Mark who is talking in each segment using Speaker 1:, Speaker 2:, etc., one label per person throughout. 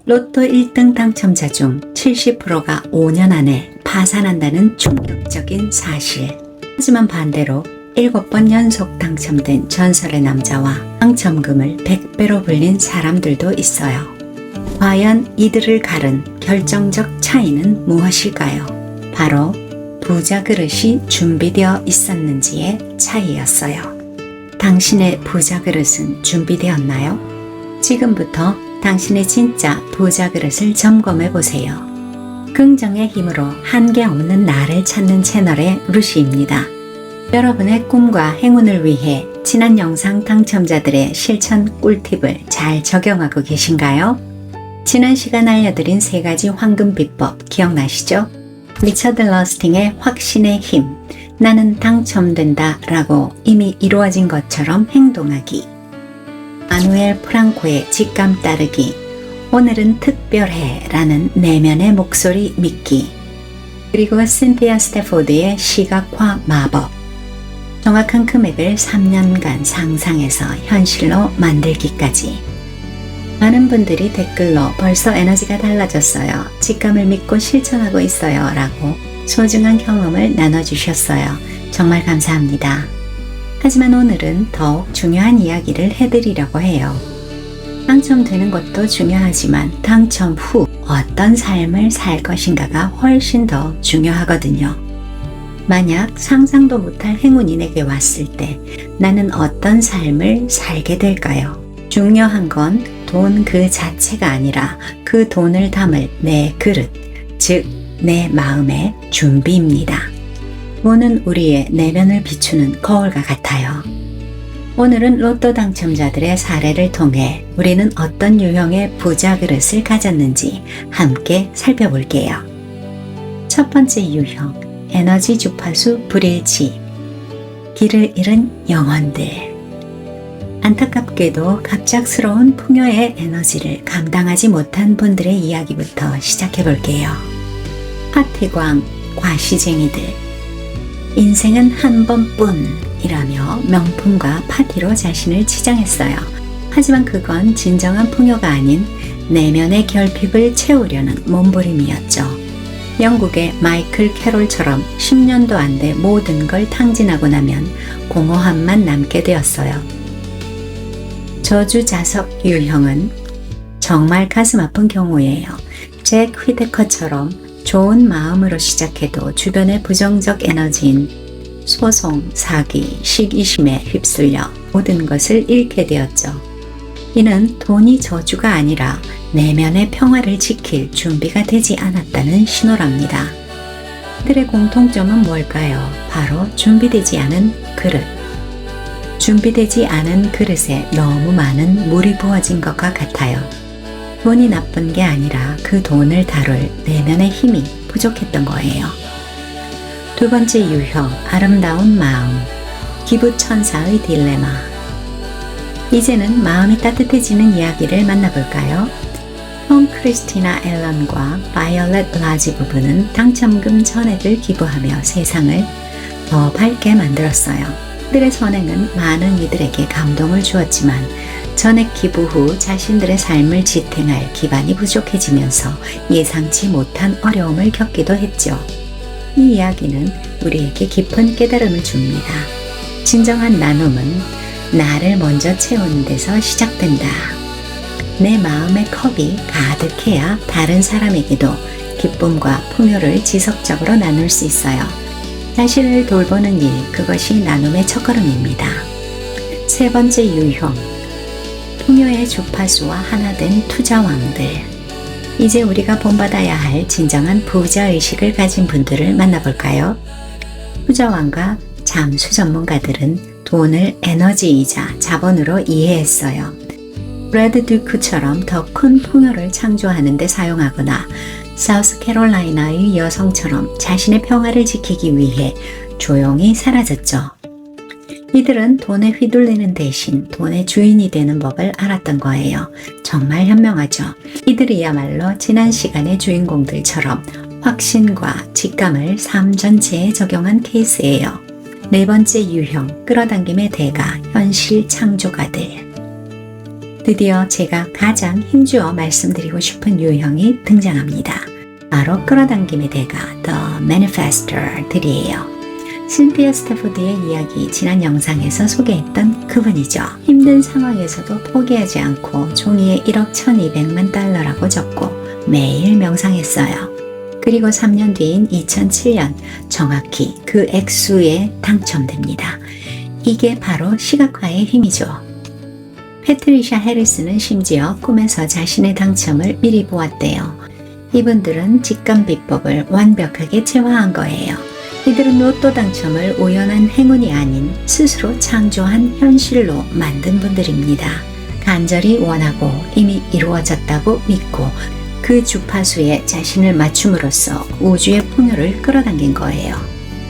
Speaker 1: 로또 1등 당첨자 중 70%가 5년 안에 파산한다는 충격적인 사실. 하지만 반대로 7번 연속 당첨된 전설의 남자와 당첨금을 100배로 불린 사람들도 있어요. 과연 이들을 가른 결정적 차이는 무엇일까요? 바로 부자 그릇이 준비되어 있었는지의 차이였어요. 당신의 부자 그릇은 준비되었나요? 지금부터 당신의 진짜 부자 그릇을 점검해 보세요. 긍정의 힘으로 한계 없는 나를 찾는 채널의 루시입니다. 여러분의 꿈과 행운을 위해 지난 영상 당첨자들의 실천 꿀팁을 잘 적용하고 계신가요? 지난 시간 알려드린 3가지 황금 비법 기억나시죠? 리처드 러스팅의 확신의 힘, 나는 당첨된다 라고 이미 이루어진 것처럼 행동하기, 마누엘 프랑코의 직감 따르기, 오늘은 특별해 라는 내면의 목소리 믿기, 그리고 신티아 스태포드의 시각화 마법, 정확한 금액을 3년간 상상해서 현실로 만들기까지. 많은 분들이 댓글로 벌써 에너지가 달라졌어요. 직감을 믿고 실천하고 있어요 라고 소중한 경험을 나눠주셨어요. 정말 감사합니다. 하지만 오늘은 더욱 중요한 이야기를 해드리려고 해요. 당첨되는 것도 중요하지만 당첨 후 어떤 삶을 살 것인가가 훨씬 더 중요하거든요. 만약 상상도 못할 행운이 내게 왔을 때 나는 어떤 삶을 살게 될까요? 중요한 건 돈 그 자체가 아니라 그 돈을 담을 내 그릇, 즉 내 마음의 준비입니다. 돈은 우리의 내면을 비추는 거울과 같아요. 오늘은 로또 당첨자들의 사례를 통해 우리는 어떤 유형의 부자 그릇을 가졌는지 함께 살펴볼게요. 첫 번째 유형, 에너지 주파수 불일치, 길을 잃은 영혼들. 안타깝게도 갑작스러운 풍요의 에너지를 감당하지 못한 분들의 이야기부터 시작해 볼게요. 파티광, 과시쟁이들. 인생은 한 번뿐이라며 명품과 파티로 자신을 치장했어요. 하지만 그건 진정한 풍요가 아닌 내면의 결핍을 채우려는 몸부림이었죠. 영국의 마이클 캐롤처럼 10년도 안 돼 모든 걸 탕진하고 나면 공허함만 남게 되었어요. 저주자석 유형은 정말 가슴 아픈 경우예요. 잭 휘데커처럼 좋은 마음으로 시작해도 주변의 부정적 에너지인 소송, 사기, 시기심에 휩쓸려 모든 것을 잃게 되었죠. 이는 돈이 저주가 아니라 내면의 평화를 지킬 준비가 되지 않았다는 신호랍니다. 그들의 공통점은 뭘까요? 바로 준비되지 않은 그릇. 준비되지 않은 그릇에 너무 많은 물이 부어진 것과 같아요. 돈이 나쁜 게 아니라 그 돈을 다룰 내면의 힘이 부족했던 거예요. 두 번째 유형, 아름다운 마음, 기부천사의 딜레마. 이제는 마음이 따뜻해지는 이야기를 만나볼까요? 톰 크리스티나 앨런과 바이올렛 라지 부부는 당첨금 전액을 기부하며 세상을 더 밝게 만들었어요. 그들의 선행은 많은 이들에게 감동을 주었지만 전액 기부 후 자신들의 삶을 지탱할 기반이 부족해지면서 예상치 못한 어려움을 겪기도 했죠. 이 이야기는 우리에게 깊은 깨달음을 줍니다. 진정한 나눔은 나를 먼저 채우는 데서 시작된다. 내 마음의 컵이 가득해야 다른 사람에게도 기쁨과 풍요를 지속적으로 나눌 수 있어요. 자신을 돌보는 일, 그것이 나눔의 첫걸음입니다. 세 번째 유형, 풍요의 주파수와 하나 된 투자왕들. 이제 우리가 본받아야 할 진정한 부자의식을 가진 분들을 만나볼까요? 투자왕과 잠수 전문가들은 돈을 에너지이자 자본으로 이해했어요. 브래드 듀크처럼 더 큰 풍요를 창조하는 데 사용하거나 사우스캐롤라이나의 여성처럼 자신의 평화를 지키기 위해 조용히 사라졌죠. 이들은 돈에 휘둘리는 대신 돈의 주인이 되는 법을 알았던 거예요. 정말 현명하죠. 이들이야말로 지난 시간의 주인공들처럼 확신과 직감을 삶 전체에 적용한 케이스예요. 네 번째 유형, 끌어당김의 대가, 현실 창조가들. 드디어 제가 가장 힘주어 말씀드리고 싶은 유형이 등장합니다. 바로 끌어당김의 대가, The Manifestor들이에요. 신티아 스태포드의 이야기 지난 영상에서 소개했던 그분이죠. 힘든 상황에서도 포기하지 않고 종이에 1억 1200만 달러라고 적고 매일 명상했어요. 그리고 3년 뒤인 2007년 정확히 그 액수에 당첨됩니다. 이게 바로 시각화의 힘이죠. 패트리샤 해리스는 심지어 꿈에서 자신의 당첨을 미리 보았대요. 이분들은 직감 비법을 완벽하게 체화한 거예요. 이들은 로또 당첨을 우연한 행운이 아닌 스스로 창조한 현실로 만든 분들입니다. 간절히 원하고 이미 이루어졌다고 믿고 그 주파수에 자신을 맞춤으로써 우주의 풍요를 끌어당긴 거예요.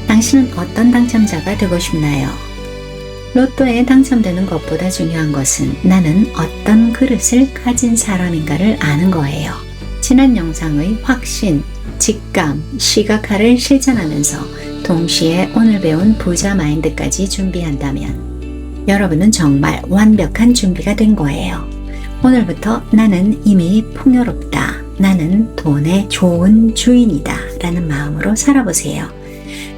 Speaker 1: 당신은 어떤 당첨자가 되고 싶나요? 로또에 당첨되는 것보다 중요한 것은 나는 어떤 그릇을 가진 사람인가를 아는 거예요. 지난 영상의 확신, 직감, 시각화를 실천하면서 동시에 오늘 배운 부자 마인드까지 준비한다면 여러분은 정말 완벽한 준비가 된 거예요. 오늘부터 나는 이미 풍요롭다. 나는 돈의 좋은 주인이다. 라는 마음으로 살아보세요.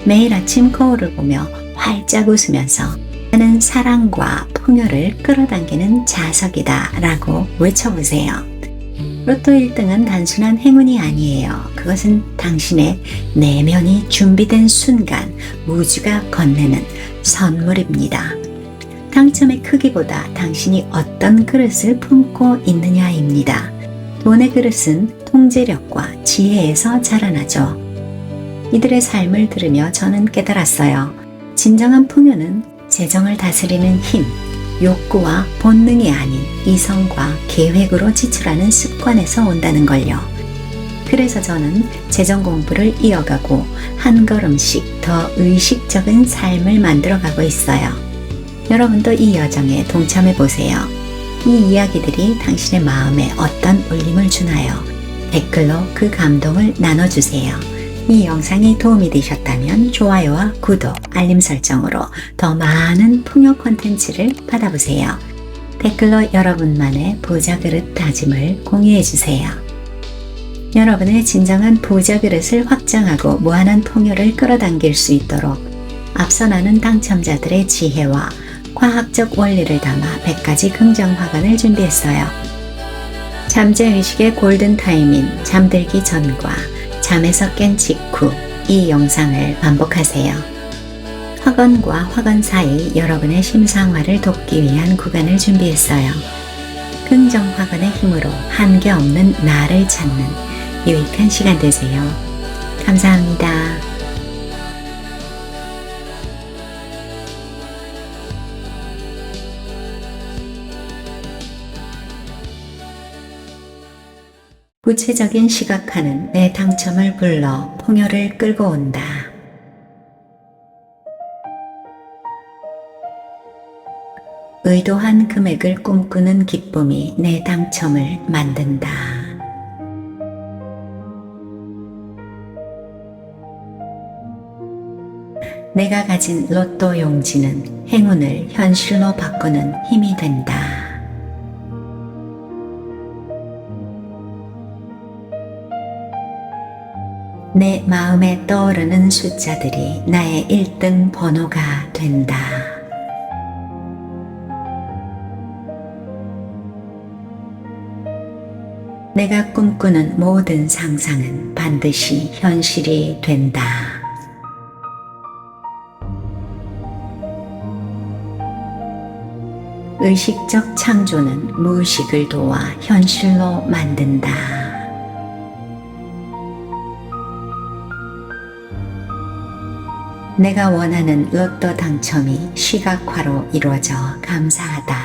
Speaker 1: 매일 아침 거울을 보며 활짝 웃으면서 나는 사랑과 풍요를 끌어당기는 자석이다. 라고 외쳐보세요. 로또 1등은 단순한 행운이 아니에요. 그것은 당신의 내면이 준비된 순간 우주가 건네는 선물입니다. 당첨의 크기보다 당신이 어떤 그릇을 품고 있느냐입니다. 돈의 그릇은 통제력과 지혜에서 자라나죠. 이들의 삶을 들으며 저는 깨달았어요. 진정한 풍요는 재정을 다스리는 힘, 욕구와 본능이 아닌 이성과 계획으로 지출하는 습관에서 온다는 걸요. 그래서 저는 재정 공부를 이어가고 한 걸음씩 더 의식적인 삶을 만들어가고 있어요. 여러분도 이 여정에 동참해 보세요. 이 이야기들이 당신의 마음에 어떤 울림을 주나요? 댓글로 그 감동을 나눠주세요. 이 영상이 도움이 되셨다면 좋아요와 구독, 알림 설정으로 더 많은 풍요 콘텐츠를 받아보세요. 댓글로 여러분만의 부자 그릇 다짐을 공유해주세요. 여러분의 진정한 부자 그릇을 확장하고 무한한 풍요를 끌어당길 수 있도록 앞서 나눈 당첨자들의 지혜와 과학적 원리를 담아 100가지 긍정 화관을 준비했어요. 잠재의식의 골든타임인 잠들기 전과 잠에서 깬 직후 이 영상을 반복하세요. 화관과 화관 사이 여러분의 심상화를 돕기 위한 구간을 준비했어요. 긍정 화관의 힘으로 한계 없는 나를 찾는 유익한 시간 되세요. 감사합니다. 구체적인 시각화는 내 당첨을 불러 풍요를 끌고 온다. 의도한 금액을 꿈꾸는 기쁨이 내 당첨을 만든다. 내가 가진 로또 용지는 행운을 현실로 바꾸는 힘이 된다. 내 마음에 떠오르는 숫자들이 나의 1등 번호가 된다. 내가 꿈꾸는 모든 상상은 반드시 현실이 된다. 의식적 창조는 무의식을 도와 현실로 만든다. 내가 원하는 로또 당첨이 시각화로 이루어져 감사하다.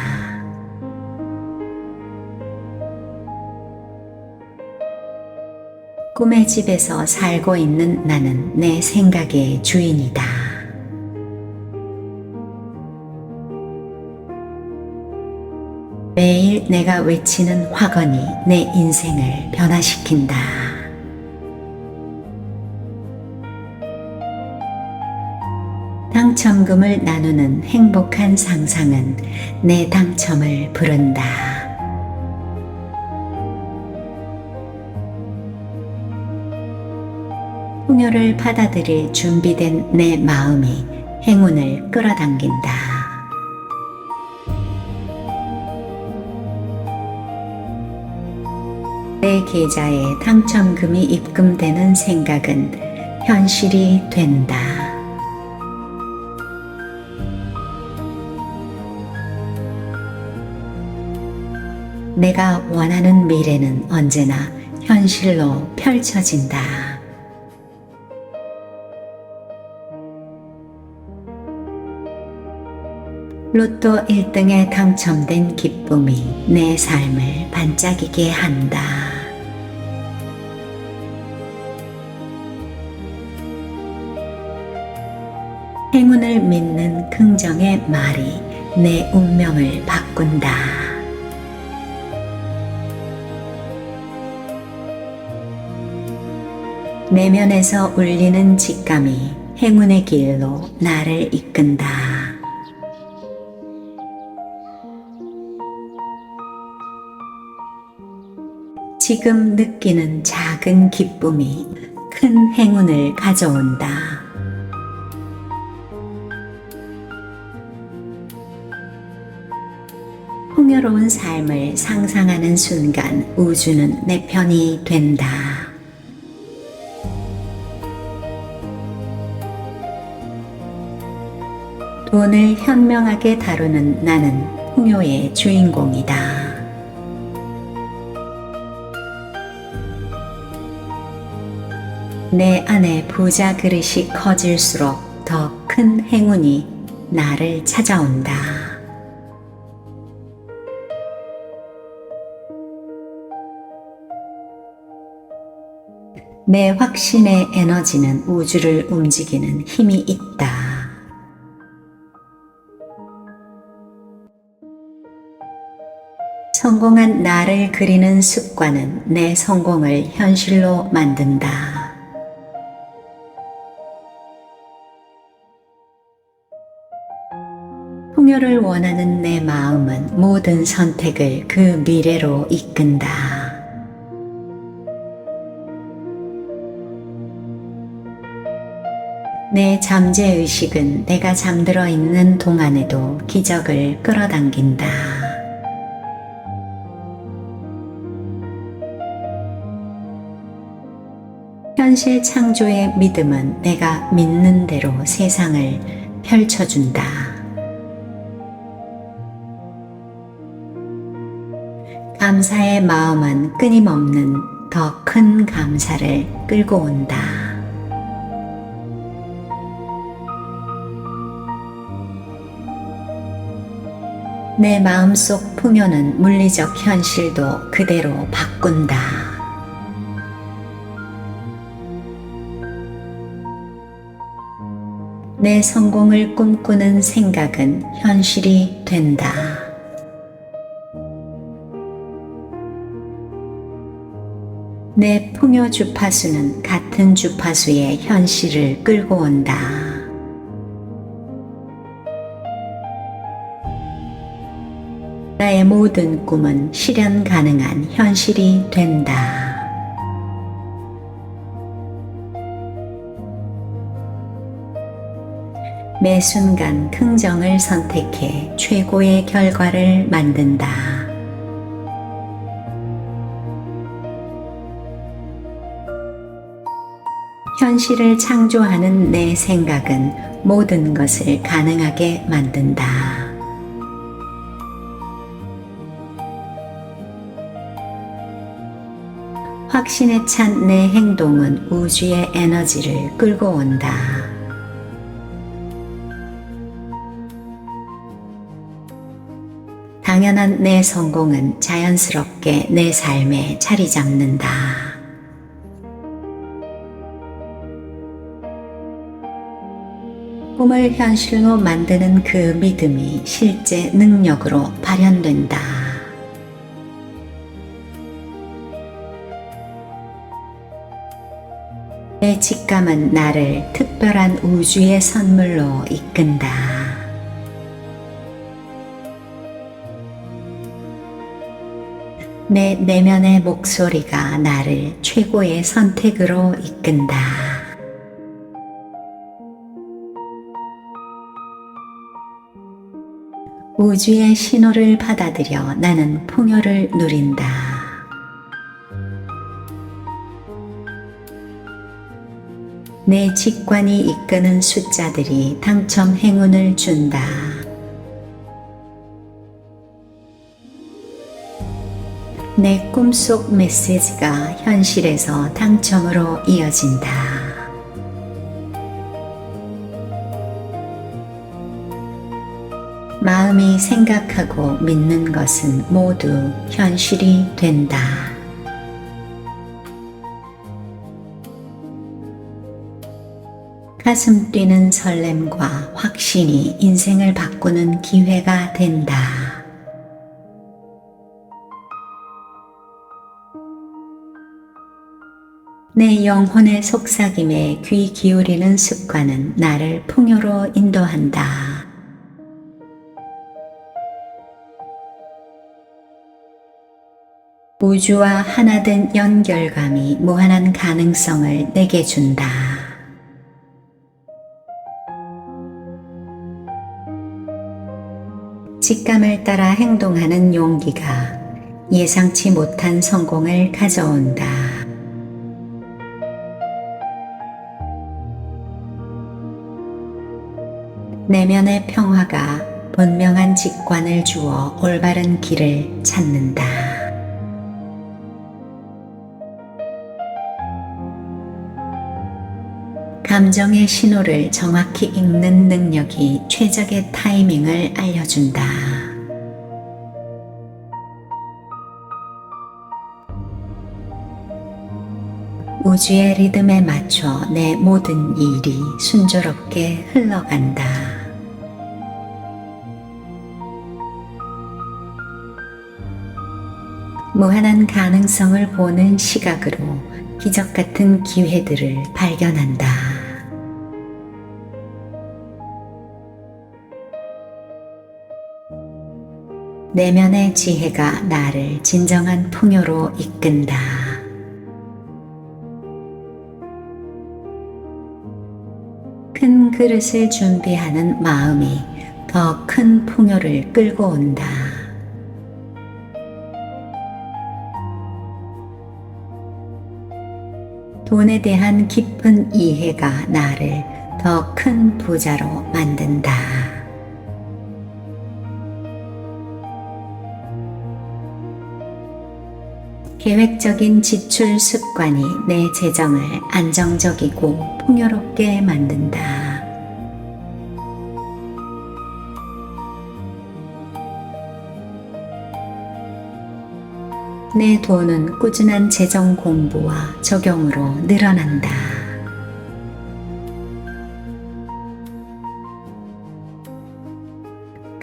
Speaker 1: 꿈의 집에서 살고 있는 나는 내 생각의 주인이다. 매일 내가 외치는 화건이 내 인생을 변화시킨다. 당첨금을 나누는 행복한 상상은 내 당첨을 부른다. 풍요를 받아들일 준비된 내 마음이 행운을 끌어당긴다. 내 계좌에 당첨금이 입금되는 생각은 현실이 된다. 내가 원하는 미래는 언제나 현실로 펼쳐진다. 로또 1등에 당첨된 기쁨이 내 삶을 반짝이게 한다. 행운을 믿는 긍정의 말이 내 운명을 바꾼다. 내면에서 울리는 직감이 행운의 길로 나를 이끈다. 지금 느끼는 작은 기쁨이 큰 행운을 가져온다. 풍요로운 삶을 상상하는 순간 우주는 내 편이 된다. 돈을 현명하게 다루는 나는 풍요의 주인공이다. 내 안에 부자 그릇이 커질수록 더 큰 행운이 나를 찾아온다. 내 확신의 에너지는 우주를 움직이는 힘이 있다. 성공한 나를 그리는 습관은 내 성공을 현실로 만든다. 풍요를 원하는 내 마음은 모든 선택을 그 미래로 이끈다. 내 잠재의식은 내가 잠들어 있는 동안에도 기적을 끌어당긴다. 현실 창조의 믿음은 내가 믿는 대로 세상을 펼쳐준다. 감사의 마음은 끊임없는 더 큰 감사를 끌고 온다. 내 마음속 풍요는 물리적 현실도 그대로 바꾼다. 내 성공을 꿈꾸는 생각은 현실이 된다. 내 풍요 주파수는 같은 주파수의 현실을 끌고 온다. 나의 모든 꿈은 실현 가능한 현실이 된다. 매 순간 긍정을 선택해 최고의 결과를 만든다. 현실을 창조하는 내 생각은 모든 것을 가능하게 만든다. 확신에 찬 내 행동은 우주의 에너지를 끌고 온다. 당연한 내 성공은 자연스럽게 내 삶에 자리 잡는다. 꿈을 현실로 만드는 그 믿음이 실제 능력으로 발현된다. 내 직감은 나를 특별한 우주의 선물로 이끈다. 내 내면의 목소리가 나를 최고의 선택으로 이끈다. 우주의 신호를 받아들여 나는 풍요를 누린다. 내 직관이 이끄는 숫자들이 당첨 행운을 준다. 내 꿈속 메시지가 현실에서 당첨으로 이어진다. 마음이 생각하고 믿는 것은 모두 현실이 된다. 가슴 뛰는 설렘과 확신이 인생을 바꾸는 기회가 된다. 내 영혼의 속삭임에 귀 기울이는 습관은 나를 풍요로 인도한다. 우주와 하나된 연결감이 무한한 가능성을 내게 준다. 직감을 따라 행동하는 용기가 예상치 못한 성공을 가져온다. 내면의 평화가 분명한 직관을 주어 올바른 길을 찾는다. 감정의 신호를 정확히 읽는 능력이 최적의 타이밍을 알려준다. 우주의 리듬에 맞춰 내 모든 일이 순조롭게 흘러간다. 무한한 가능성을 보는 시각으로 기적 같은 기회들을 발견한다. 내면의 지혜가 나를 진정한 풍요로 이끈다. 큰 그릇을 준비하는 마음이 더 큰 풍요를 끌고 온다. 돈에 대한 깊은 이해가 나를 더 큰 부자로 만든다. 계획적인 지출 습관이 내 재정을 안정적이고 풍요롭게 만든다. 내 돈은 꾸준한 재정 공부와 적용으로 늘어난다.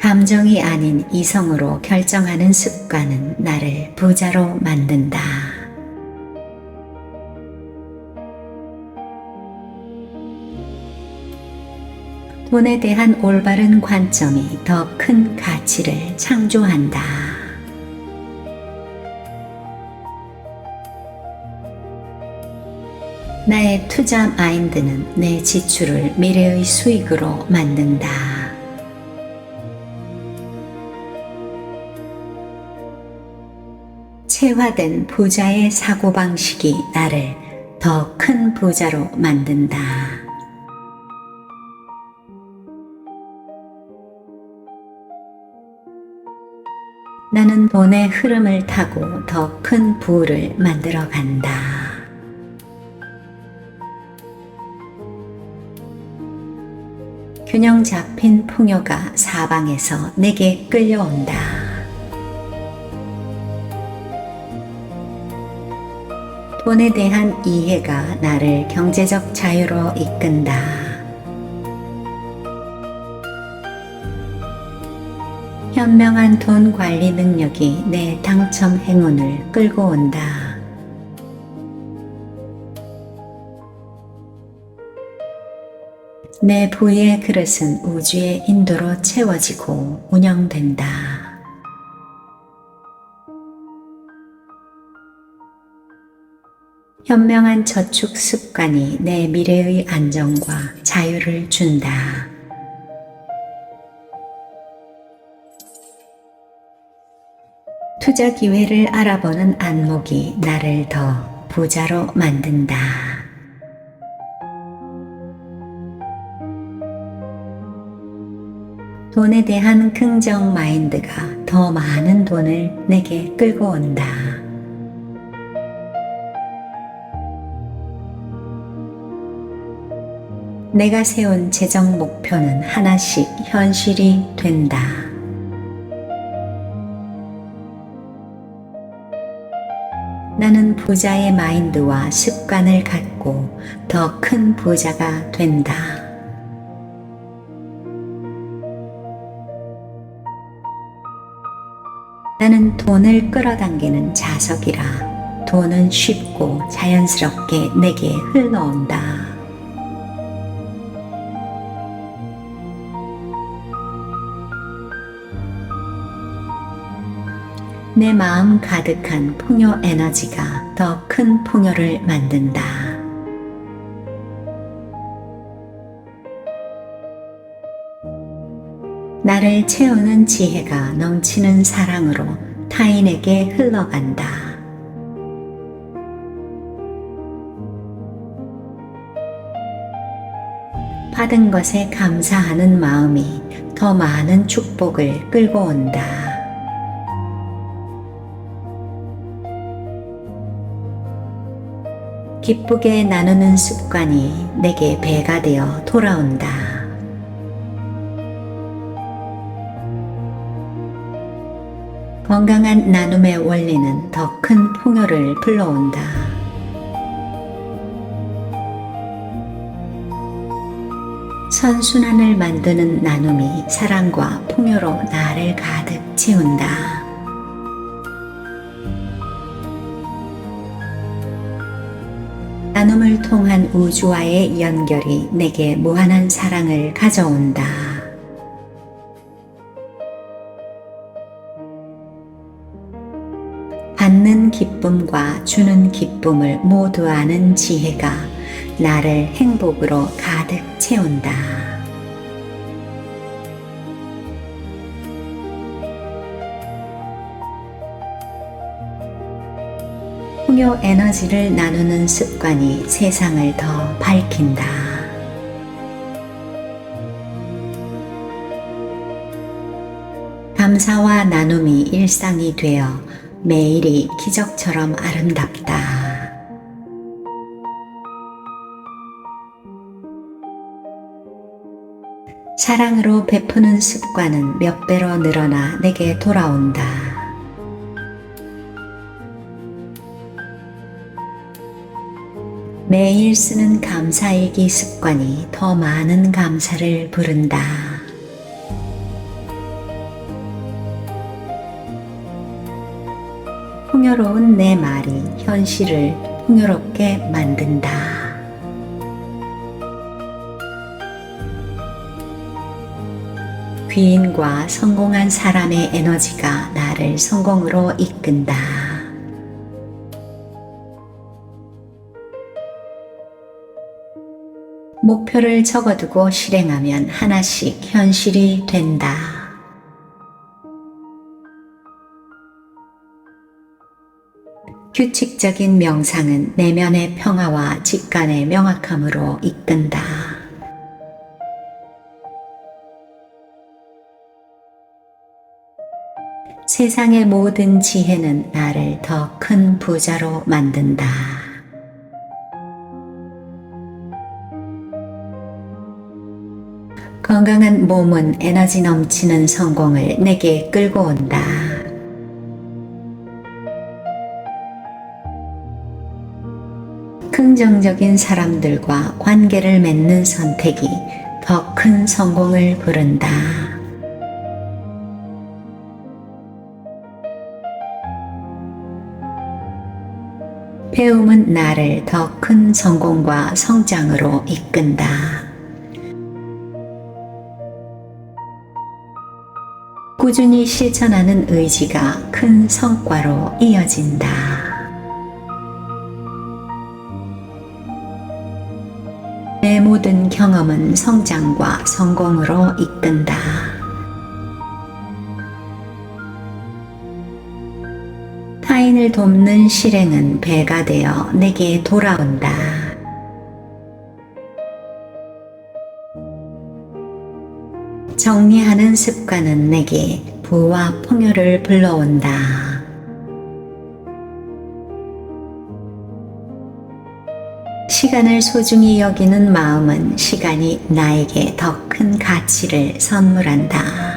Speaker 1: 감정이 아닌 이성으로 결정하는 습관은 나를 부자로 만든다. 돈에 대한 올바른 관점이 더 큰 가치를 창조한다. 나의 투자 마인드는 내 지출을 미래의 수익으로 만든다. 체화된 부자의 사고방식이 나를 더 큰 부자로 만든다. 나는 돈의 흐름을 타고 더 큰 부를 만들어 간다. 균형 잡힌 풍요가 사방에서 내게 끌려온다. 돈에 대한 이해가 나를 경제적 자유로 이끈다. 현명한 돈 관리 능력이 내 당첨 행운을 끌고 온다. 내 부의 그릇은 우주의 인도로 채워지고 운영된다. 현명한 저축 습관이 내 미래의 안정과 자유를 준다. 투자 기회를 알아보는 안목이 나를 더 부자로 만든다. 돈에 대한 긍정 마인드가 더 많은 돈을 내게 끌고 온다. 내가 세운 재정 목표는 하나씩 현실이 된다. 나는 부자의 마인드와 습관을 갖고 더 큰 부자가 된다. 나는 돈을 끌어당기는 자석이라 돈은 쉽고 자연스럽게 내게 흘러온다. 내 마음 가득한 풍요 에너지가 더 큰 풍요를 만든다. 나를 채우는 지혜가 넘치는 사랑으로 타인에게 흘러간다. 받은 것에 감사하는 마음이 더 많은 축복을 끌고 온다. 기쁘게 나누는 습관이 내게 배가 되어 돌아온다. 건강한 나눔의 원리는 더 큰 풍요를 불러온다. 선순환을 만드는 나눔이 사랑과 풍요로 나를 가득 채운다. 나눔을 통한 우주와의 연결이 내게 무한한 사랑을 가져온다. 받는 기쁨과 주는 기쁨을 모두 아는 지혜가 나를 행복으로 가득 채운다. 풍요 에너지를 나누는 습관이 세상을 더 밝힌다. 감사와 나눔이 일상이 되어 매일이 기적처럼 아름답다. 사랑으로 베푸는 습관은 몇 배로 늘어나 내게 돌아온다. 매일 쓰는 감사일기 습관이 더 많은 감사를 부른다. 풍요로운 내 말이 현실을 풍요롭게 만든다. 귀인과 성공한 사람의 에너지가 나를 성공으로 이끈다. 목표를 적어두고 실행하면 하나씩 현실이 된다. 규칙적인 명상은 내면의 평화와 직관의 명확함으로 이끈다. 세상의 모든 지혜는 나를 더 큰 부자로 만든다. 건강한 몸은 에너지 넘치는 성공을 내게 끌고 온다. 긍정적인 사람들과 관계를 맺는 선택이 더 큰 성공을 부른다. 배움은 나를 더 큰 성공과 성장으로 이끈다. 꾸준히 실천하는 의지가 큰 성과로 이어진다. 내 모든 경험은 성장과 성공으로 이끈다. 타인을 돕는 실행은 배가 되어 내게 돌아온다. 정리하는 습관은 내게 부와 풍요를 불러온다. 시간을 소중히 여기는 마음은 시간이 나에게 더 큰 가치를 선물한다.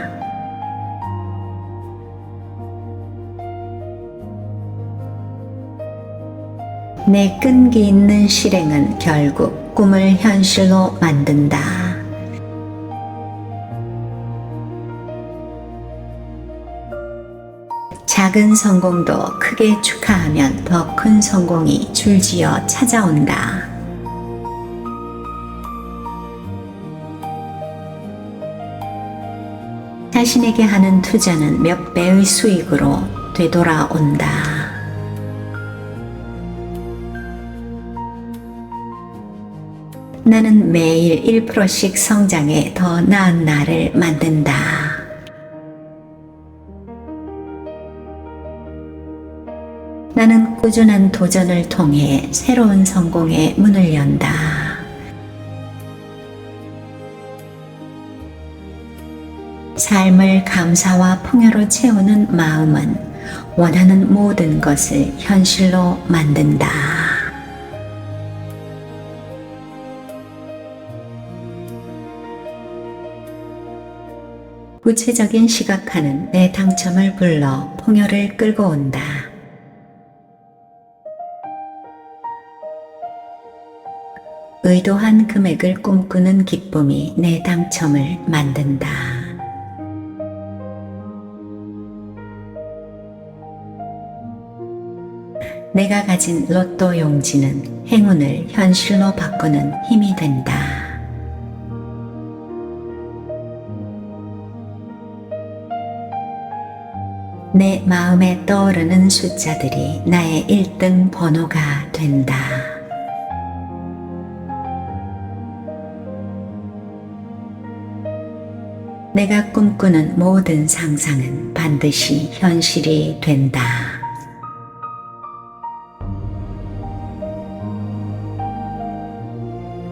Speaker 1: 내 끈기 있는 실행은 결국 꿈을 현실로 만든다. 작은 성공도 크게 축하하면 더 큰 성공이 줄지어 찾아온다. 자신에게 하는 투자는 몇 배의 수익으로 되돌아온다. 나는 매일 1%씩 성장해 더 나은 나를 만든다. 나는 꾸준한 도전을 통해 새로운 성공의 문을 연다. 삶을 감사와 풍요로 채우는 마음은 원하는 모든 것을 현실로 만든다. 구체적인 시각화는 내 당첨을 불러 풍요를 끌고 온다. 의도한 금액을 꿈꾸는 기쁨이 내 당첨을 만든다. 내가 가진 로또 용지는 행운을 현실로 바꾸는 힘이 된다. 내 마음에 떠오르는 숫자들이 나의 1등 번호가 된다. 내가 꿈꾸는 모든 상상은 반드시 현실이 된다.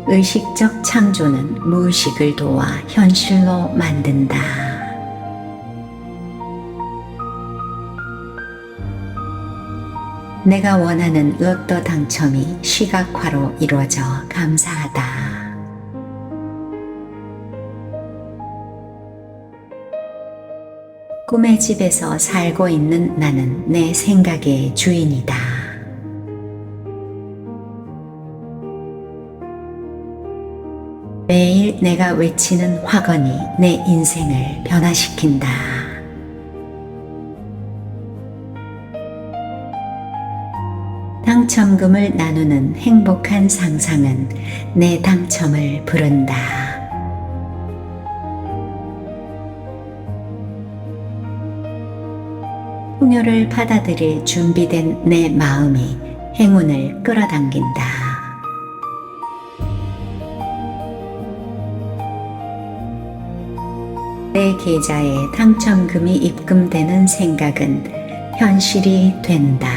Speaker 1: 의식적 창조는 무의식을 도와 현실로 만든다. 내가 원하는 로또 당첨이 시각화로 이루어져 감사하다. 꿈의 집에서 살고 있는 나는 내 생각의 주인이다. 매일 내가 외치는 화건이 내 인생을 변화시킨다. 당첨금을 나누는 행복한 상상은 내 당첨을 부른다. 풍요를 받아들일 준비된 내 마음이 행운을 끌어당긴다. 내 계좌에 당첨금이 입금되는 생각은 현실이 된다.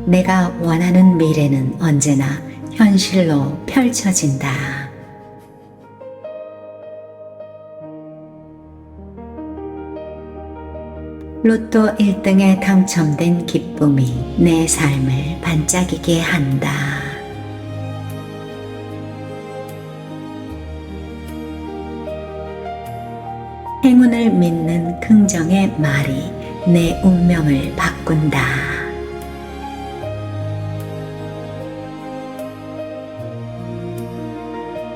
Speaker 1: 내가 원하는 미래는 언제나 현실로 펼쳐진다. 로또 1등에 당첨된 기쁨이 내 삶을 반짝이게 한다. 행운을 믿는 긍정의 말이 내 운명을 바꾼다.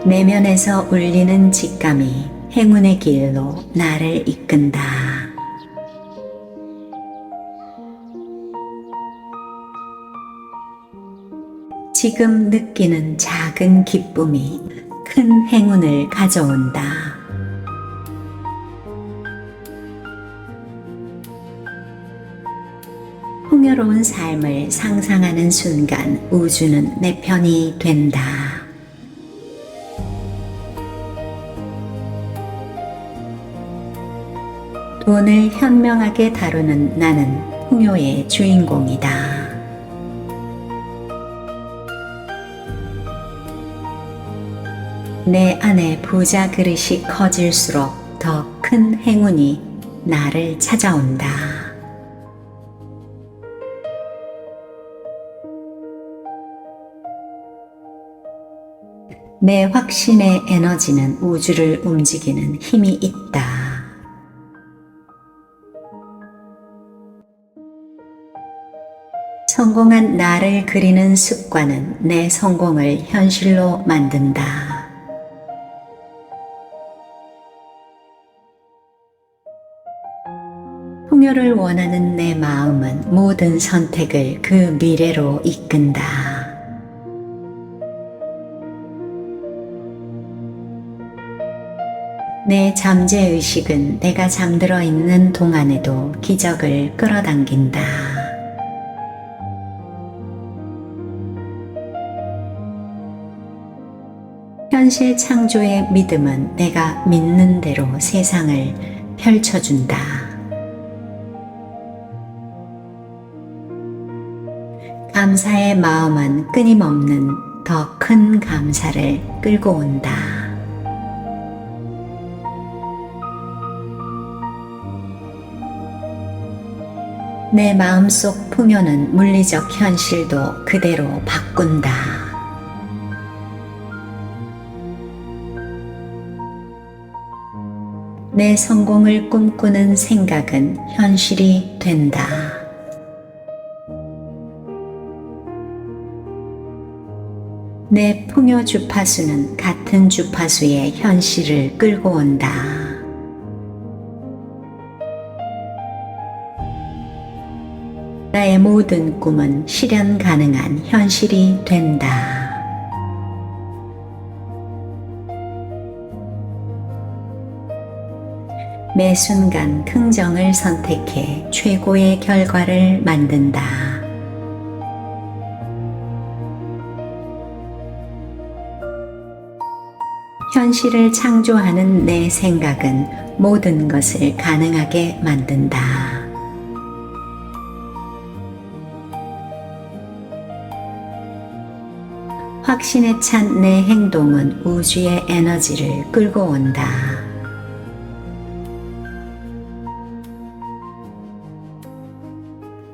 Speaker 1: 내면에서 울리는 직감이 행운의 길로 나를 이끈다. 지금 느끼는 작은 기쁨이 큰 행운을 가져온다. 풍요로운 삶을 상상하는 순간 우주는 내 편이 된다. 돈을 현명하게 다루는 나는 풍요의 주인공이다. 내 안에 부자 그릇이 커질수록 더 큰 행운이 나를 찾아온다. 내 확신의 에너지는 우주를 움직이는 힘이 있다. 성공한 나를 그리는 습관은 내 성공을 현실로 만든다. 풍요를 원하는 내 마음은 모든 선택을 그 미래로 이끈다. 내 잠재의식은 내가 잠들어 있는 동안에도 기적을 끌어당긴다. 현실 창조의 믿음은 내가 믿는 대로 세상을 펼쳐준다. 감사의 마음은 끊임없는 더 큰 감사를 끌고 온다. 내 마음속 풍요는 물리적 현실도 그대로 바꾼다. 내 성공을 꿈꾸는 생각은 현실이 된다. 내 풍요 주파수는 같은 주파수의 현실을 끌고 온다. 나의 모든 꿈은 실현 가능한 현실이 된다. 매 순간 긍정을 선택해 최고의 결과를 만든다. 현실을 창조하는 내 생각은 모든 것을 가능하게 만든다. 확신에 찬 내 행동은 우주의 에너지를 끌고 온다.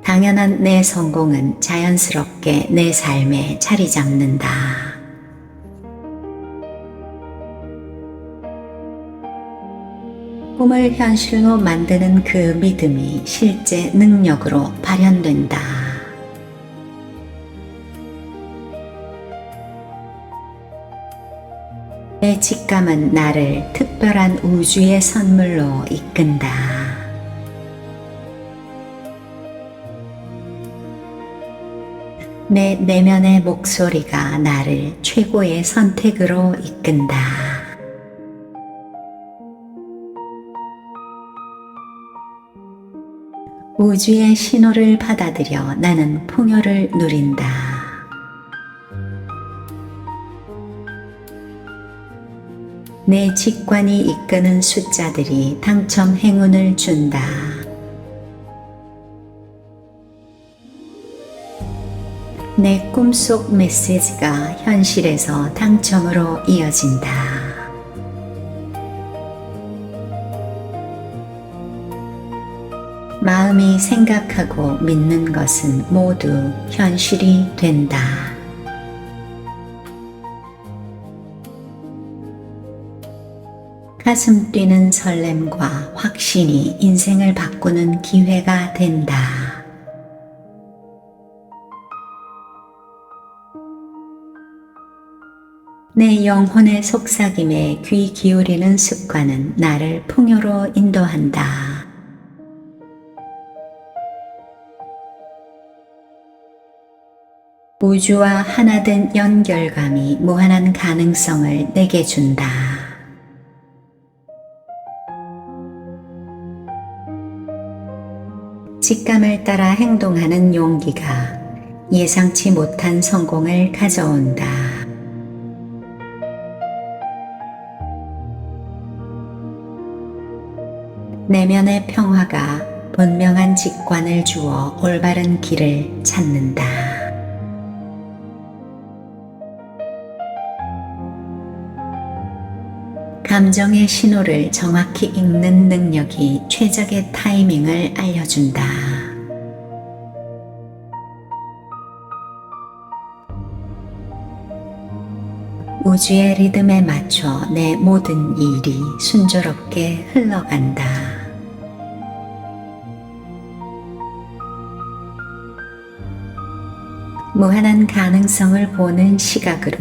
Speaker 1: 당연한 내 성공은 자연스럽게 내 삶에 자리 잡는다. 꿈을 현실로 만드는 그 믿음이 실제 능력으로 발현된다. 내 직감은 나를 특별한 우주의 선물로 이끈다. 내 내면의 목소리가 나를 최고의 선택으로 이끈다. 우주의 신호를 받아들여 나는 풍요를 누린다. 내 직관이 이끄는 숫자들이 당첨 행운을 준다. 내 꿈속 메시지가 현실에서 당첨으로 이어진다. 마음이 생각하고 믿는 것은 모두 현실이 된다. 가슴 뛰는 설렘과 확신이 인생을 바꾸는 기회가 된다. 내 영혼의 속삭임에 귀 기울이는 습관은 나를 풍요로 인도한다. 우주와 하나된 연결감이 무한한 가능성을 내게 준다. 직감을 따라 행동하는 용기가 예상치 못한 성공을 가져온다. 내면의 평화가 분명한 직관을 주어 올바른 길을 찾는다. 감정의 신호를 정확히 읽는 능력이 최적의 타이밍을 알려준다. 우주의 리듬에 맞춰 내 모든 일이 순조롭게 흘러간다. 무한한 가능성을 보는 시각으로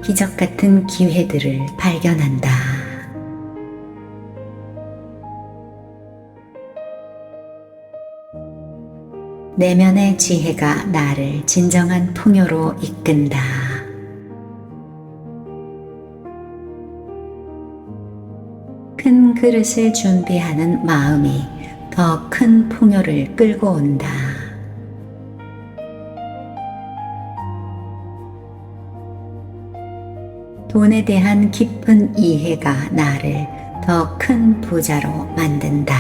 Speaker 1: 기적 같은 기회들을 발견한다. 내면의 지혜가 나를 진정한 풍요로 이끈다. 큰 그릇을 준비하는 마음이 더 큰 풍요를 끌고 온다. 돈에 대한 깊은 이해가 나를 더 큰 부자로 만든다.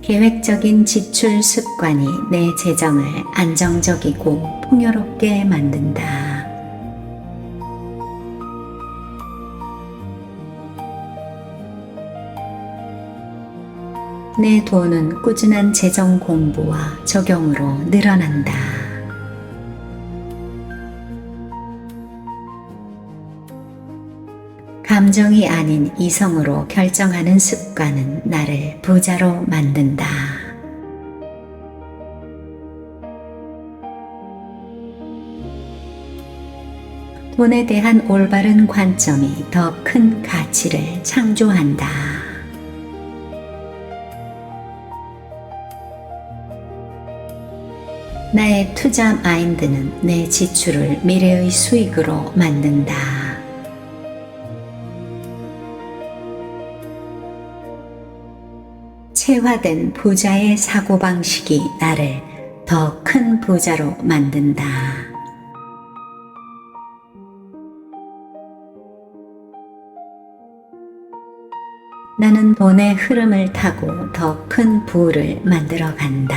Speaker 1: 계획적인 지출 습관이 내 재정을 안정적이고 풍요롭게 만든다. 내 돈은 꾸준한 재정 공부와 적용으로 늘어난다. 감정이 아닌 이성으로 결정하는 습관은 나를 부자로 만든다. 돈에 대한 올바른 관점이 더 큰 가치를 창조한다. 나의 투자 마인드는 내 지출을 미래의 수익으로 만든다. 체화된 부자의 사고방식이 나를 더 큰 부자로 만든다. 나는 돈의 흐름을 타고 더 큰 부를 만들어 간다.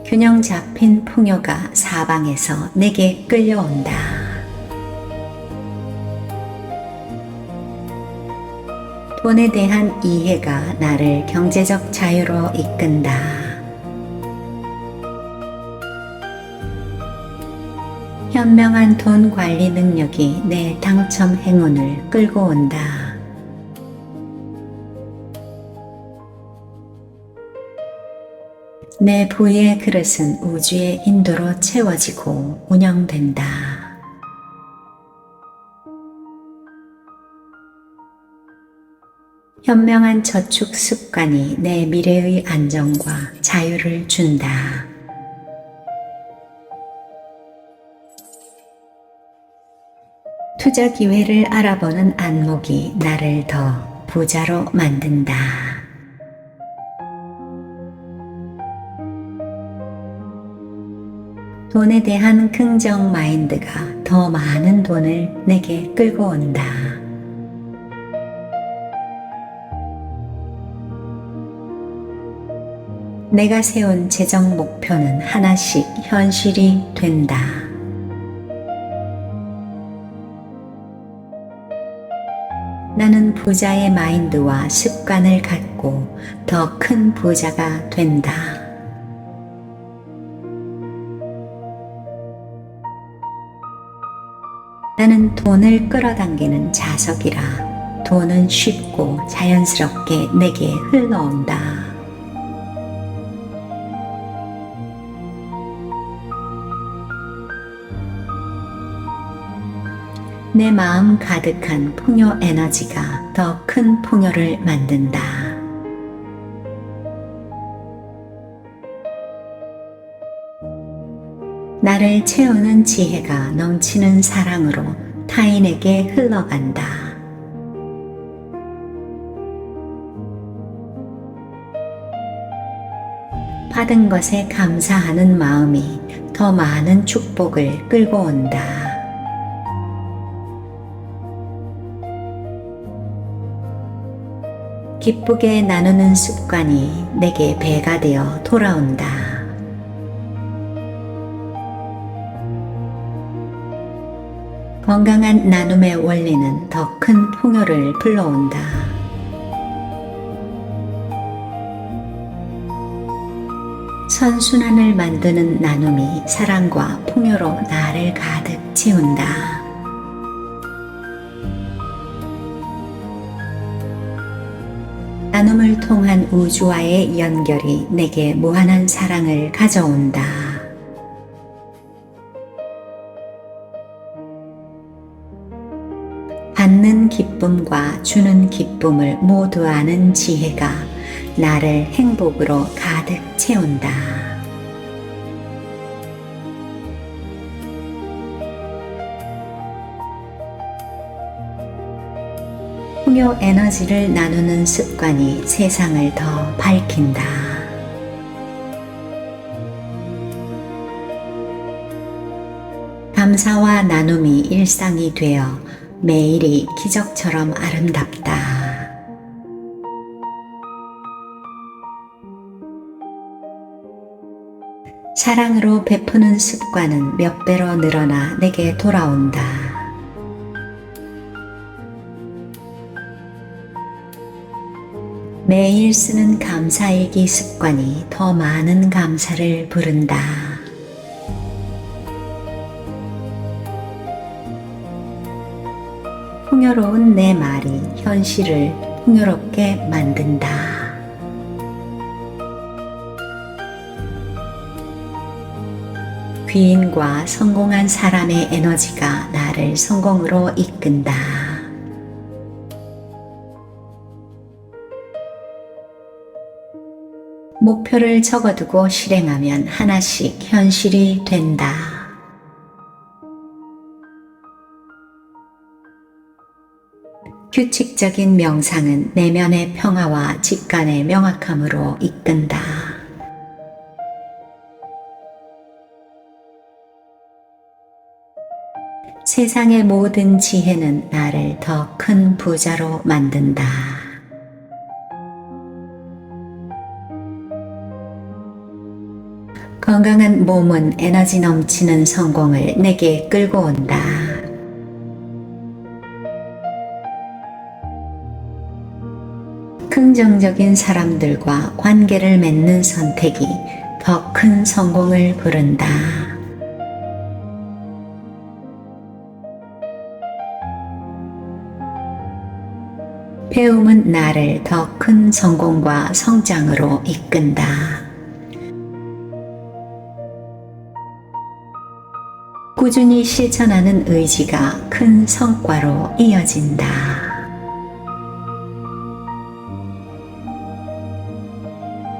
Speaker 1: 균형 잡힌 풍요가 사방에서 내게 끌려온다. 돈에 대한 이해가 나를 경제적 자유로 이끈다. 현명한 돈 관리 능력이 내 당첨 행운을 끌고 온다. 내 부의 그릇은 우주의 인도로 채워지고 운영된다. 현명한 저축 습관이 내 미래의 안정과 자유를 준다. 투자 기회를 알아보는 안목이 나를 더 부자로 만든다. 돈에 대한 긍정 마인드가 더 많은 돈을 내게 끌고 온다. 내가 세운 재정 목표는 하나씩 현실이 된다. 나는 부자의 마인드와 습관을 갖고 더 큰 부자가 된다. 나는 돈을 끌어당기는 자석이라 돈은 쉽고 자연스럽게 내게 흘러온다. 내 마음 가득한 풍요 에너지가 더 큰 풍요를 만든다. 나를 채우는 지혜가 넘치는 사랑으로 타인에게 흘러간다. 받은 것에 감사하는 마음이 더 많은 축복을 끌고 온다. 기쁘게 나누는 습관이 내게 배가 되어 돌아온다. 건강한 나눔의 원리는 더 큰 풍요를 불러온다. 선순환을 만드는 나눔이 사랑과 풍요로 나를 가득 채운다. 나눔을 통한 우주와의 연결이 내게 무한한 사랑을 가져온다. 받는 기쁨과 주는 기쁨을 모두 아는 지혜가 나를 행복으로 가득 채운다. 풍요 에너지를 나누는 습관이 세상을 더 밝힌다. 감사와 나눔이 일상이 되어 매일이 기적처럼 아름답다. 사랑으로 베푸는 습관은 몇 배로 늘어나 내게 돌아온다. 매일 쓰는 감사일기 습관이 더 많은 감사를 부른다. 풍요로운 내 말이 현실을 풍요롭게 만든다. 귀인과 성공한 사람의 에너지가 나를 성공으로 이끈다. 목표를 적어두고 실행하면 하나씩 현실이 된다. 규칙적인 명상은 내면의 평화와 직관의 명확함으로 이끈다. 세상의 모든 지혜는 나를 더 큰 부자로 만든다. 건강한 몸은 에너지 넘치는 성공을 내게 끌고 온다. 긍정적인 사람들과 관계를 맺는 선택이 더 큰 성공을 부른다. 배움은 나를 더 큰 성공과 성장으로 이끈다. 꾸준히 실천하는 의지가 큰 성과로 이어진다.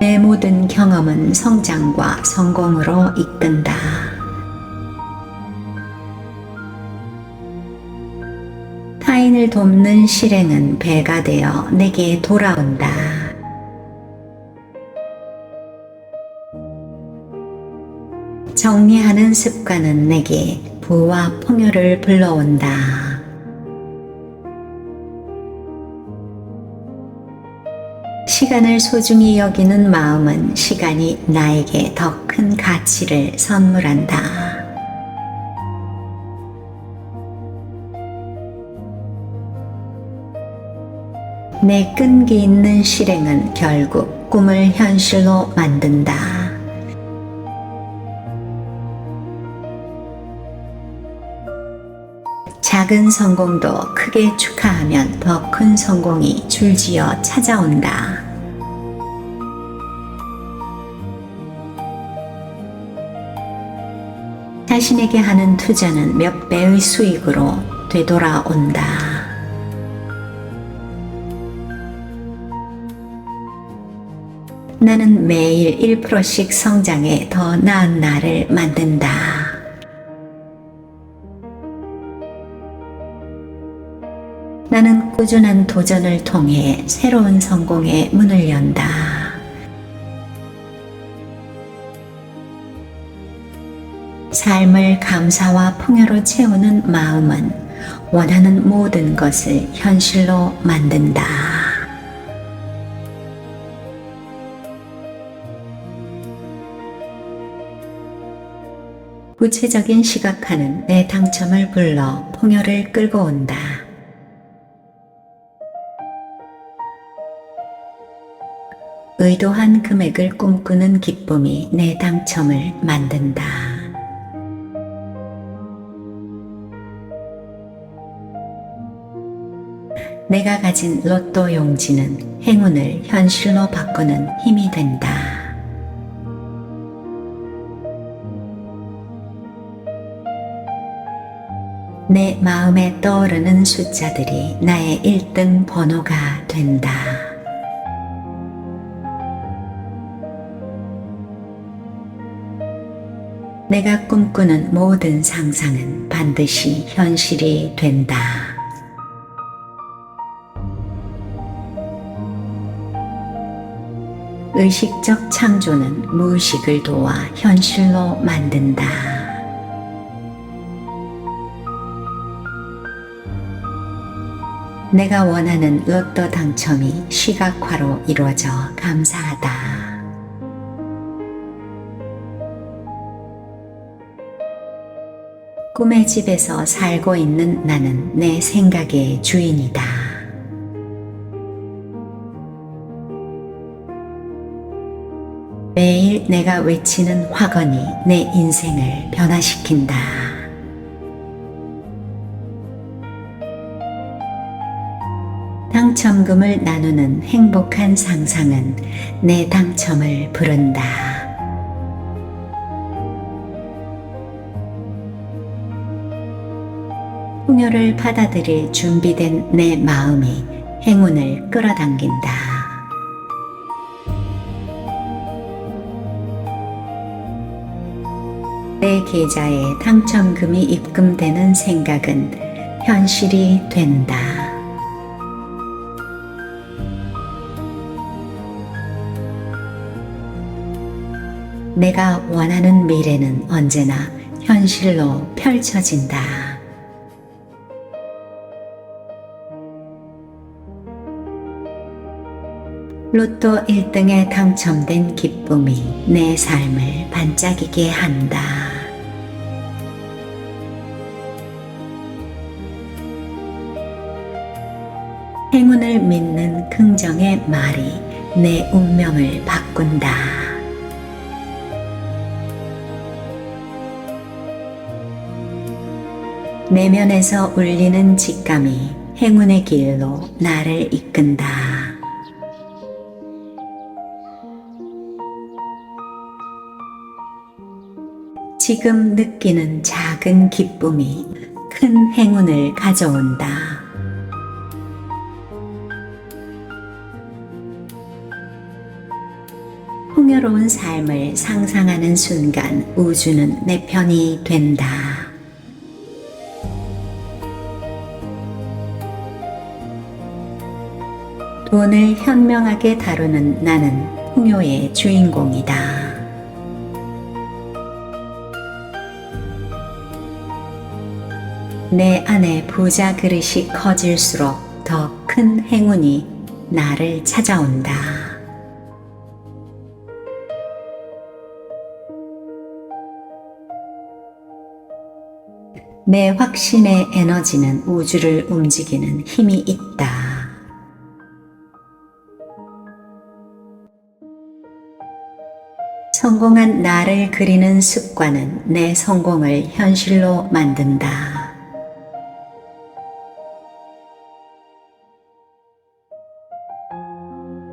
Speaker 1: 내 모든 경험은 성장과 성공으로 이끈다. 타인을 돕는 실행은 배가 되어 내게 돌아온다. 정리하는 습관은 내게 부와 풍요를 불러온다. 시간을 소중히 여기는 마음은 시간이 나에게 더 큰 가치를 선물한다. 내 끈기 있는 실행은 결국 꿈을 현실로 만든다. 작은 성공도 크게 축하하면 더 큰 성공이 줄지어 찾아온다. 자신에게 하는 투자는 몇 배의 수익으로 되돌아온다. 나는 매일 1%씩 성장해 더 나은 나를 만든다. 나는 꾸준한 도전을 통해 새로운 성공의 문을 연다. 삶을 감사와 풍요로 채우는 마음은 원하는 모든 것을 현실로 만든다. 구체적인 시각화는 내 당첨을 불러 풍요를 끌고 온다. 의도한 금액을 꿈꾸는 기쁨이 내 당첨을 만든다. 내가 가진 로또 용지는 행운을 현실로 바꾸는 힘이 된다. 내 마음에 떠오르는 숫자들이 나의 1등 번호가 된다. 내가 꿈꾸는 모든 상상은 반드시 현실이 된다. 의식적 창조는 무의식을 도와 현실로 만든다. 내가 원하는 로또 당첨이 시각화로 이루어져 감사하다. 꿈의 집에서 살고 있는 나는 내 생각의 주인이다. 매일 내가 외치는 확언이 내 인생을 변화시킨다. 당첨금을 나누는 행복한 상상은 내 당첨을 부른다. 풍요를 받아들일 준비된 내 마음이 행운을 끌어당긴다. 내 계좌에 당첨금이 입금되는 생각은 현실이 된다. 내가 원하는 미래는 언제나 현실로 펼쳐진다. 로또 1등에 당첨된 기쁨이 내 삶을 반짝이게 한다. 행운을 믿는 긍정의 말이 내 운명을 바꾼다. 내면에서 울리는 직감이 행운의 길로 나를 이끈다. 지금 느끼는 작은 기쁨이 큰 행운을 가져온다. 풍요로운 삶을 상상하는 순간 우주는 내 편이 된다. 돈을 현명하게 다루는 나는 풍요의 주인공이다. 내 안에 부자 그릇이 커질수록 더 큰 행운이 나를 찾아온다. 내 확신의 에너지는 우주를 움직이는 힘이 있다. 성공한 나를 그리는 습관은 내 성공을 현실로 만든다.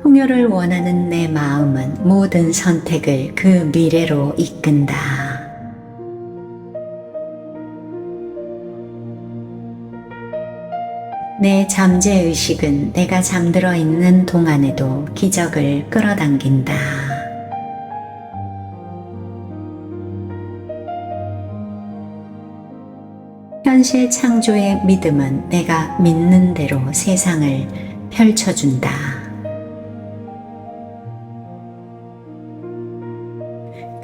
Speaker 1: 풍요를 원하는 내 마음은 모든 선택을 그 미래로 이끈다. 내 잠재의식은 내가 잠들어 있는 동안에도 기적을 끌어당긴다. 현실 창조의 믿음은 내가 믿는 대로 세상을 펼쳐준다.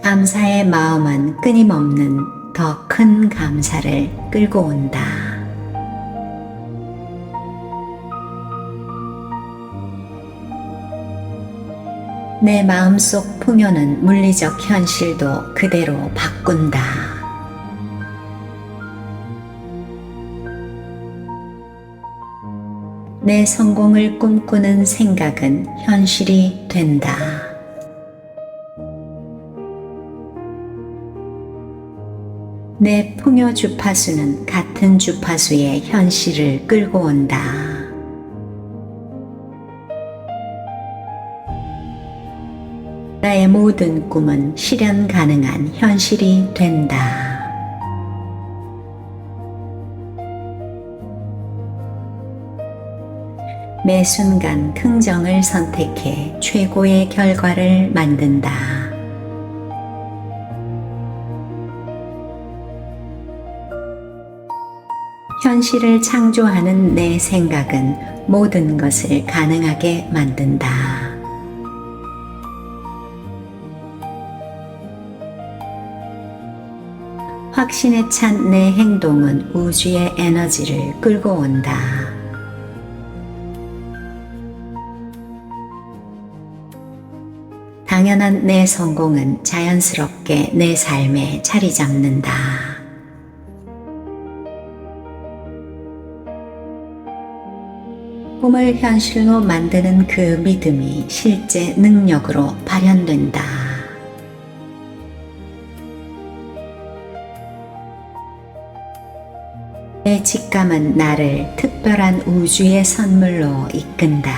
Speaker 1: 감사의 마음은 끊임없는 더 큰 감사를 끌고 온다. 내 마음속 풍요는 물리적 현실도 그대로 바꾼다. 내 성공을 꿈꾸는 생각은 현실이 된다. 내 풍요 주파수는 같은 주파수의 현실을 끌고 온다. 나의 모든 꿈은 실현 가능한 현실이 된다. 매 순간 긍정을 선택해 최고의 결과를 만든다. 현실을 창조하는 내 생각은 모든 것을 가능하게 만든다. 확신에 찬 내 행동은 우주의 에너지를 끌고 온다. 당연한 내 성공은 자연스럽게 내 삶에 자리 잡는다. 꿈을 현실로 만드는 그 믿음이 실제 능력으로 발현된다. 내 직감은 나를 특별한 우주의 선물로 이끈다.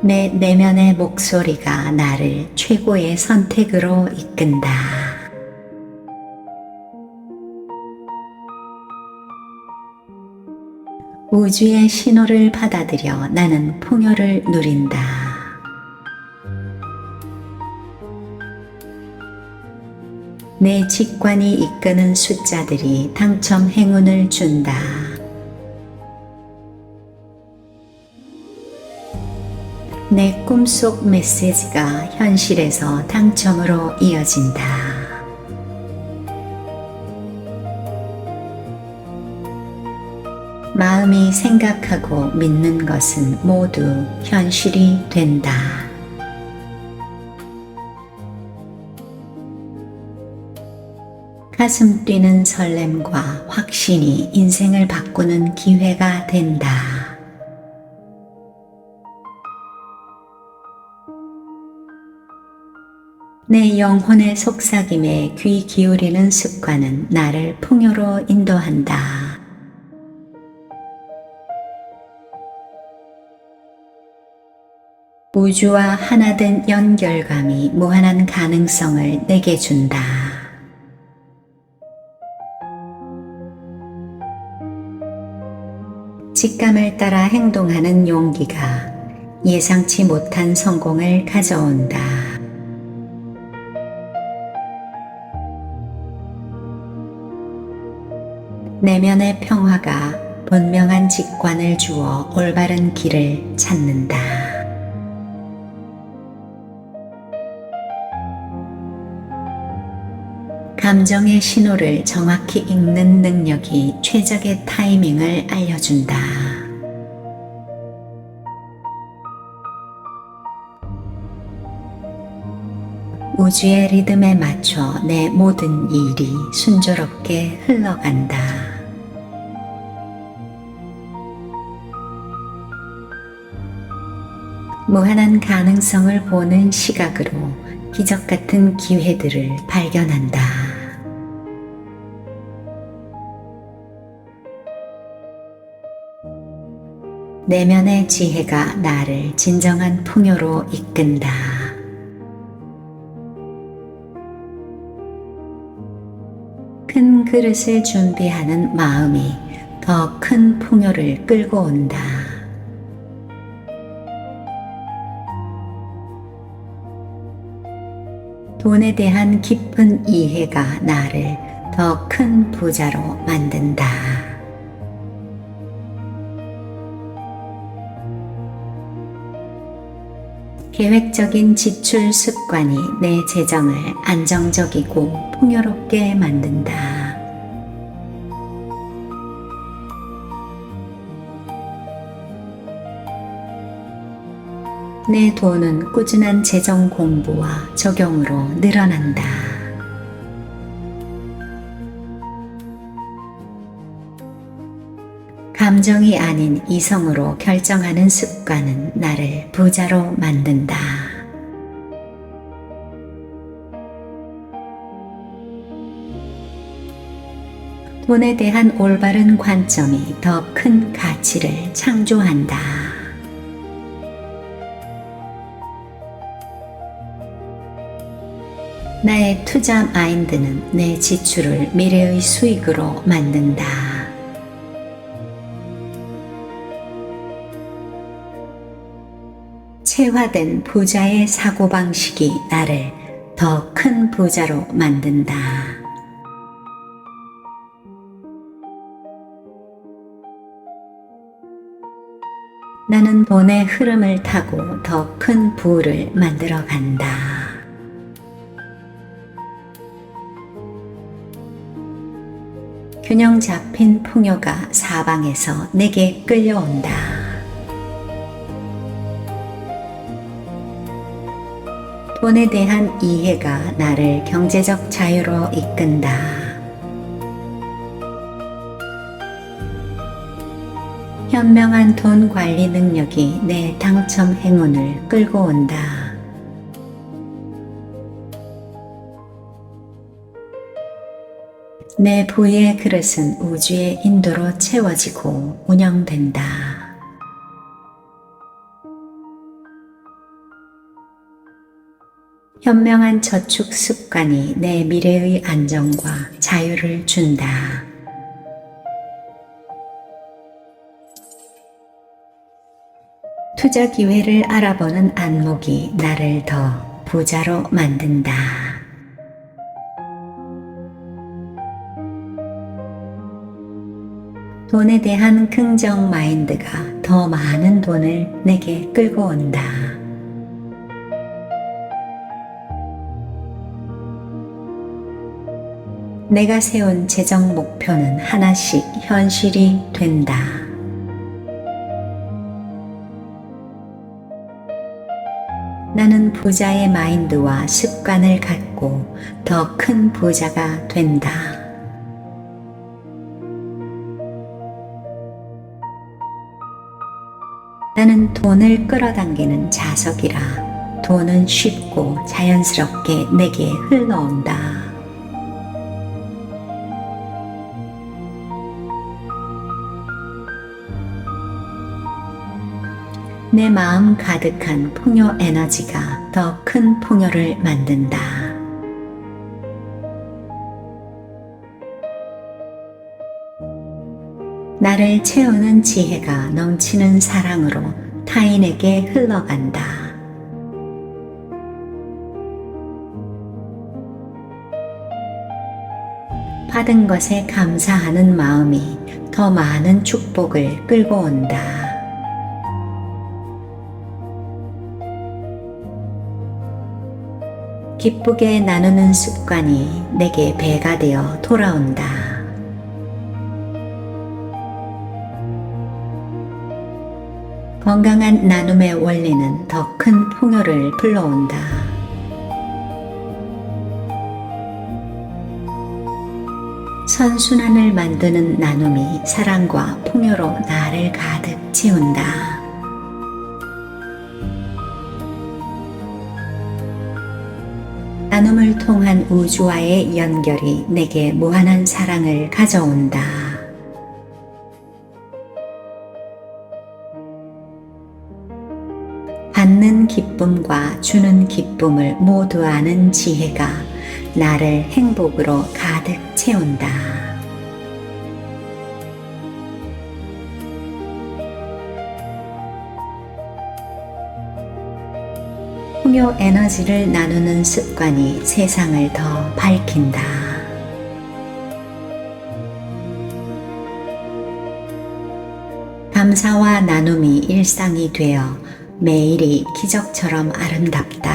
Speaker 1: 내 내면의 목소리가 나를 최고의 선택으로 이끈다. 우주의 신호를 받아들여 나는 풍요를 누린다. 내 직관이 이끄는 숫자들이 당첨 행운을 준다. 내 꿈속 메시지가 현실에서 당첨으로 이어진다. 마음이 생각하고 믿는 것은 모두 현실이 된다. 가슴 뛰는 설렘과 확신이 인생을 바꾸는 기회가 된다. 내 영혼의 속삭임에 귀 기울이는 습관은 나를 풍요로 인도한다. 우주와 하나된 연결감이 무한한 가능성을 내게 준다. 직감을 따라 행동하는 용기가 예상치 못한 성공을 가져온다. 내면의 평화가 분명한 직관을 주어 올바른 길을 찾는다. 감정의 신호를 정확히 읽는 능력이 최적의 타이밍을 알려준다. 우주의 리듬에 맞춰 내 모든 일이 순조롭게 흘러간다. 무한한 가능성을 보는 시각으로 기적 같은 기회들을 발견한다. 내면의 지혜가 나를 진정한 풍요로 이끈다. 큰 그릇을 준비하는 마음이 더 큰 풍요를 끌고 온다. 돈에 대한 깊은 이해가 나를 더 큰 부자로 만든다. 계획적인 지출 습관이 내 재정을 안정적이고 풍요롭게 만든다. 내 돈은 꾸준한 재정 공부와 적용으로 늘어난다. 감정이 아닌 이성으로 결정하는 습관은 나를 부자로 만든다. 돈에 대한 올바른 관점이 더 큰 가치를 창조한다. 나의 투자 마인드는 내 지출을 미래의 수익으로 만든다. 체화된 부자의 사고방식이 나를 더 큰 부자로 만든다. 나는 돈의 흐름을 타고 더 큰 부를 만들어 간다. 균형 잡힌 풍요가 사방에서 내게 끌려온다. 돈에 대한 이해가 나를 경제적 자유로 이끈다. 현명한 돈 관리 능력이 내 당첨 행운을 끌고 온다. 내 부의 그릇은 우주의 인도로 채워지고 운영된다. 현명한 저축 습관이 내 미래의 안정과 자유를 준다. 투자 기회를 알아보는 안목이 나를 더 부자로 만든다. 돈에 대한 긍정 마인드가 더 많은 돈을 내게 끌고 온다. 내가 세운 재정 목표는 하나씩 현실이 된다. 나는 부자의 마인드와 습관을 갖고 더 큰 부자가 된다. 나는 돈을 끌어당기는 자석이라 돈은 쉽고 자연스럽게 내게 흘러온다. 내 마음 가득한 풍요 에너지가 더 큰 풍요를 만든다. 나를 채우는 지혜가 넘치는 사랑으로 타인에게 흘러간다. 받은 것에 감사하는 마음이 더 많은 축복을 끌고 온다. 기쁘게 나누는 습관이 내게 배가 되어 돌아온다. 건강한 나눔의 원리는 더 큰 풍요를 불러온다. 선순환을 만드는 나눔이 사랑과 풍요로 나를 가득 채운다. 나눔을 통한 우주와의 연결이 내게 무한한 사랑을 가져온다. 받는 기쁨과 주는 기쁨을 모두 아는 지혜가 나를 행복으로 가득 채운다. 풍요 에너지를 나누는 습관이 세상을 더 밝힌다. 감사와 나눔이 일상이 되어 매일이 기적처럼 아름답다.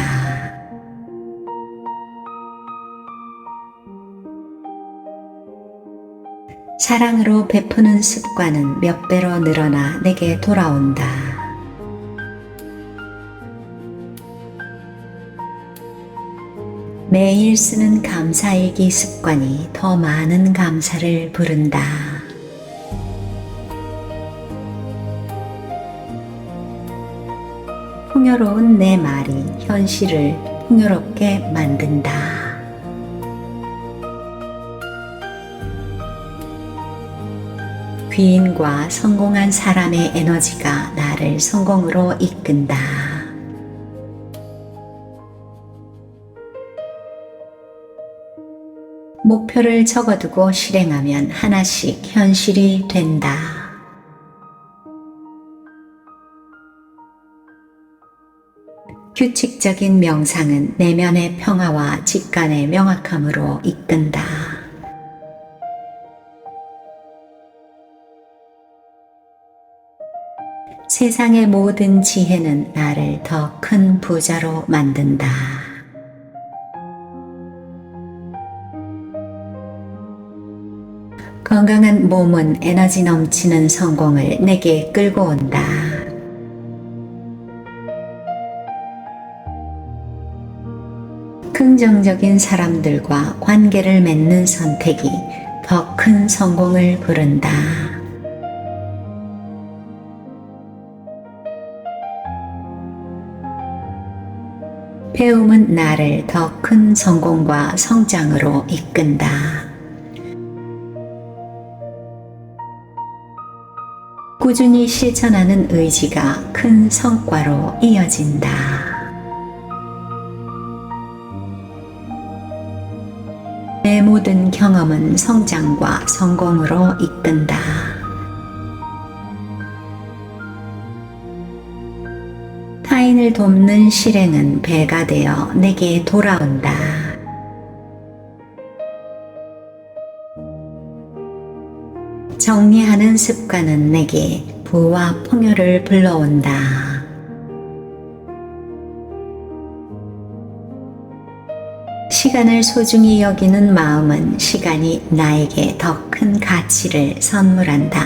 Speaker 1: 사랑으로 베푸는 습관은 몇 배로 늘어나 내게 돌아온다. 매일 쓰는 감사일기 습관이 더 많은 감사를 부른다. 풍요로운 내 말이 현실을 풍요롭게 만든다. 귀인과 성공한 사람의 에너지가 나를 성공으로 이끈다. 목표를 적어두고 실행하면 하나씩 현실이 된다. 규칙적인 명상은 내면의 평화와 직관의 명확함으로 이끈다. 세상의 모든 지혜는 나를 더 큰 부자로 만든다. 건강한 몸은 에너지 넘치는 성공을 내게 끌고 온다. 긍정적인 사람들과 관계를 맺는 선택이 더 큰 성공을 부른다. 배움은 나를 더 큰 성공과 성장으로 이끈다. 꾸준히 실천하는 의지가 큰 성과로 이어진다. 내 모든 경험은 성장과 성공으로 이끈다. 타인을 돕는 실행은 배가 되어 내게 돌아온다. 정리하는 습관은 내게 부와 풍요를 불러온다. 시간을 소중히 여기는 마음은 시간이 나에게 더 큰 가치를 선물한다.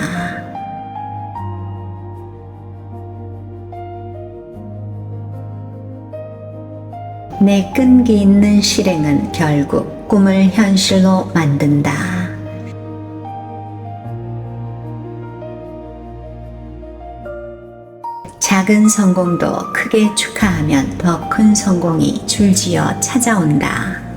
Speaker 1: 내 끈기 있는 실행은 결국 꿈을 현실로 만든다. 작은 성공도 크게 축하하면 더 큰 성공이 줄지어 찾아온다.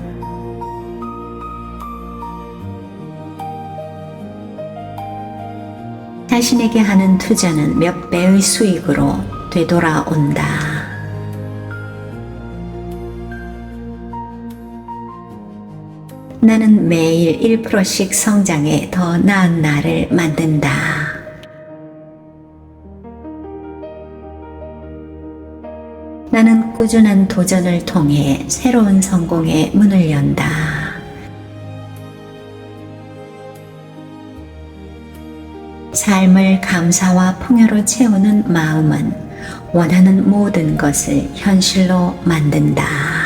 Speaker 1: 자신에게 하는 투자는 몇 배의 수익으로 되돌아온다. 나는 매일 1%씩 성장해 더 나은 나를 만든다. 나는 꾸준한 도전을 통해 새로운 성공의 문을 연다. 삶을 감사와 풍요로 채우는 마음은 원하는 모든 것을 현실로 만든다.